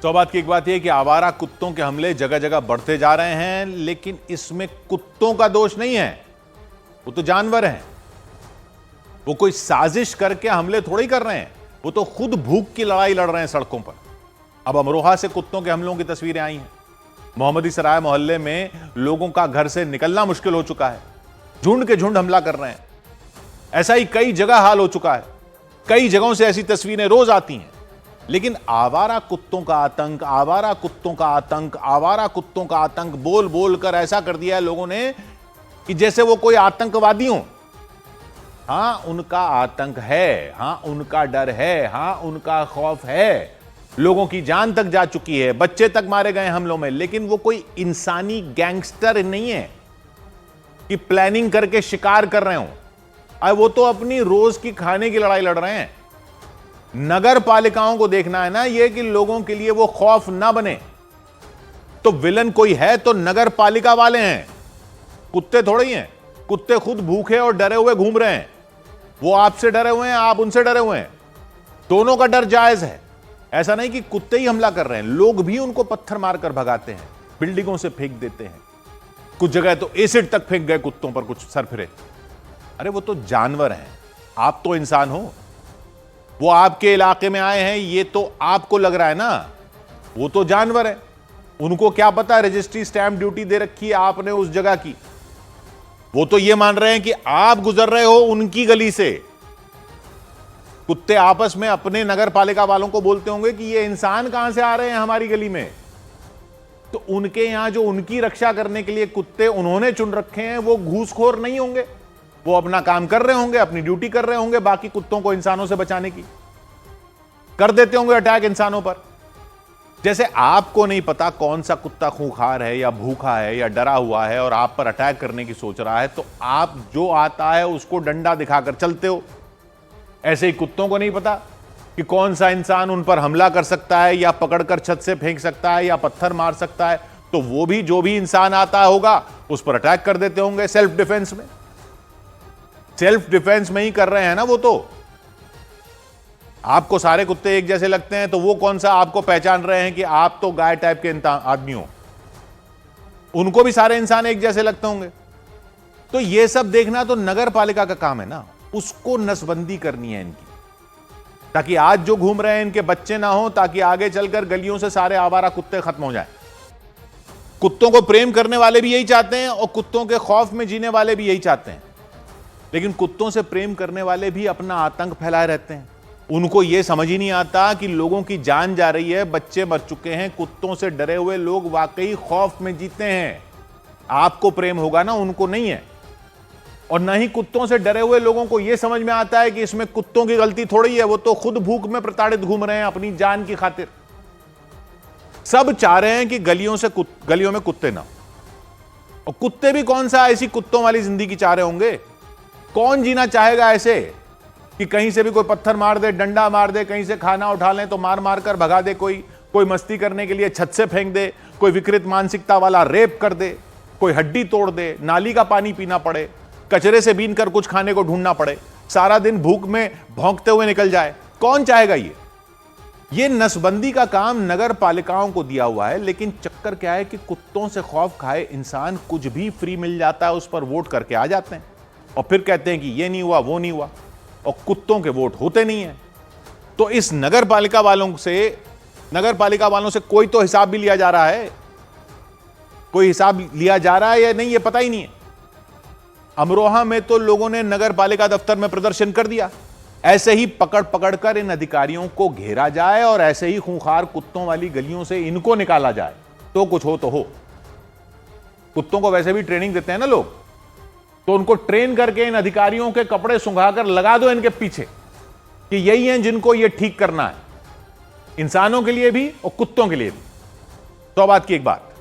तो बात की एक बात यह कि आवारा कुत्तों के हमले जगह जगह बढ़ते जा रहे हैं, लेकिन इसमें कुत्तों का दोष नहीं है, वो तो जानवर हैं। वो कोई साजिश करके हमले थोड़ी कर रहे हैं, वो तो खुद भूख की लड़ाई लड़ रहे हैं सड़कों पर। अब अमरोहा से कुत्तों के हमलों की तस्वीरें आई हैं। मोहम्मदी सराय मोहल्ले में लोगों का घर से निकलना मुश्किल हो चुका है, झुंड के झुंड हमला कर रहे हैं। ऐसा ही कई जगह हाल हो चुका है, कई जगहों से ऐसी तस्वीरें रोज आती हैं। लेकिन आवारा कुत्तों का आतंक, आवारा कुत्तों का आतंक, आवारा कुत्तों का आतंक बोल बोल कर ऐसा कर दिया है लोगों ने कि जैसे वो कोई आतंकवादी हो। हां, उनका आतंक है, हां उनका डर है, हां उनका खौफ है। लोगों की जान तक जा चुकी है, बच्चे तक मारे गए हमलों में। लेकिन वो कोई इंसानी गैंगस्टर नहीं है कि प्लानिंग करके शिकार कर रहे हो। अब वो तो अपनी रोज की खाने की लड़ाई लड़ रहे हैं। नगर पालिकाओं को देखना है ना ये कि लोगों के लिए वो खौफ ना बने। तो विलन कोई है तो नगर पालिका वाले हैं, कुत्ते थोड़े ही हैं। कुत्ते खुद भूखे और डरे हुए घूम रहे हैं। वो आपसे डरे हुए हैं, आप उनसे डरे हुए हैं। दोनों का डर जायज है। ऐसा नहीं कि कुत्ते ही हमला कर रहे हैं, लोग भी उनको पत्थर मारकर भगाते हैं, बिल्डिंगों से फेंक देते हैं। कुछ जगह तो एसिड तक फेंक गए कुत्तों पर, कुछ सरफिरे। अरे वो तो जानवर हैं, आप तो इंसान हो। वो आपके इलाके में आए हैं, ये तो आपको लग रहा है ना, वो तो जानवर है। उनको क्या पता रजिस्ट्री स्टैंप ड्यूटी दे रखी है आपने उस जगह की। वो तो ये मान रहे हैं कि आप गुजर रहे हो उनकी गली से। कुत्ते आपस में अपने नगर पालिका वालों को बोलते होंगे कि ये इंसान कहां से आ रहे हैं हमारी गली में। तो उनके यहां जो उनकी रक्षा करने के लिए कुत्ते उन्होंने चुन रखे हैं, वो घूसखोर नहीं होंगे। वो अपना काम कर रहे होंगे, अपनी ड्यूटी कर रहे होंगे, बाकी कुत्तों को इंसानों से बचाने की। कर देते होंगे अटैक इंसानों पर। जैसे आपको नहीं पता कौन सा कुत्ता खूंखार है या भूखा है या डरा हुआ है और आप पर अटैक करने की सोच रहा है, तो आप जो आता है उसको डंडा दिखाकर चलते हो। ऐसे ही कुत्तों को नहीं पता कि कौन सा इंसान उन पर हमला कर सकता है या पकड़कर छत से फेंक सकता है या पत्थर मार सकता है। तो वो भी जो भी इंसान आता होगा उस पर अटैक कर देते होंगे सेल्फ डिफेंस में। सेल्फ डिफेंस में ही कर रहे हैं ना वो तो। आपको सारे कुत्ते एक जैसे लगते हैं तो वो कौन सा आपको पहचान रहे हैं कि आप तो गाय टाइप के आदमी हो। उनको भी सारे इंसान एक जैसे लगते होंगे। तो ये सब देखना तो नगर पालिका का काम है ना, उसको नसबंदी करनी है इनकी, ताकि आज जो घूम रहे हैं इनके बच्चे ना हो, ताकि आगे चलकर गलियों से सारे आवारा कुत्ते खत्म हो जाएं। कुत्तों को प्रेम करने वाले भी यही चाहते हैं और कुत्तों के खौफ में जीने वाले भी यही चाहते हैं। लेकिन कुत्तों से प्रेम करने वाले भी अपना आतंक फैलाए रहते हैं। उनको यह समझ ही नहीं आता कि लोगों की जान जा रही है, बच्चे मर चुके हैं। कुत्तों से डरे हुए लोग वाकई खौफ में जीते हैं। आपको प्रेम होगा ना, उनको नहीं है। और ना ही कुत्तों से डरे हुए लोगों को यह समझ में आता है कि इसमें कुत्तों की गलती थोड़ी है, वो तो खुद भूख में प्रताड़ित घूम रहे हैं अपनी जान की खातिर। सब चाह रहे हैं कि गलियों में कुत्ते ना, और कुत्ते भी कौन सा ऐसी कुत्तों वाली जिंदगी चाह रहे होंगे। कौन जीना चाहेगा ऐसे कि कहीं से भी कोई पत्थर मार दे, डंडा मार दे, कहीं से खाना उठा लें तो मार मार कर भगा दे, कोई मस्ती करने के लिए छत से फेंक दे, कोई विकृत मानसिकता वाला रेप कर दे, कोई हड्डी तोड़ दे, नाली का पानी पीना पड़े, कचरे से बीन कर कुछ खाने को ढूंढना पड़े, सारा दिन भूख में भौंकते हुए निकल जाए। कौन चाहेगा ये नसबंदी का काम नगर पालिकाओं को दिया हुआ है। लेकिन चक्कर क्या है कि कुत्तों से खौफ खाए इंसान कुछ भी फ्री मिल जाता है उस पर वोट करके आ जाते हैं और फिर कहते हैं कि ये नहीं हुआ, वो नहीं हुआ, और कुत्तों के वोट होते नहीं है। तो इस नगर पालिका वालों से कोई तो हिसाब भी लिया जा रहा है। कोई हिसाब लिया जा रहा है या नहीं ये पता ही नहीं है। अमरोहा में तो लोगों ने नगर पालिका दफ्तर में प्रदर्शन कर दिया। ऐसे ही पकड़ पकड़ कर इन अधिकारियों को घेरा जाए और ऐसे ही खूंखार कुत्तों वाली गलियों से इनको निकाला जाए तो कुछ हो तो हो। कुत्तों को वैसे भी ट्रेनिंग देते हैं ना लोग, तो उनको ट्रेन करके इन अधिकारियों के कपड़े सुंघाकर लगा दो इनके पीछे कि यही हैं जिनको ये ठीक करना है, इंसानों के लिए भी और कुत्तों के लिए भी। तो बात की एक बात,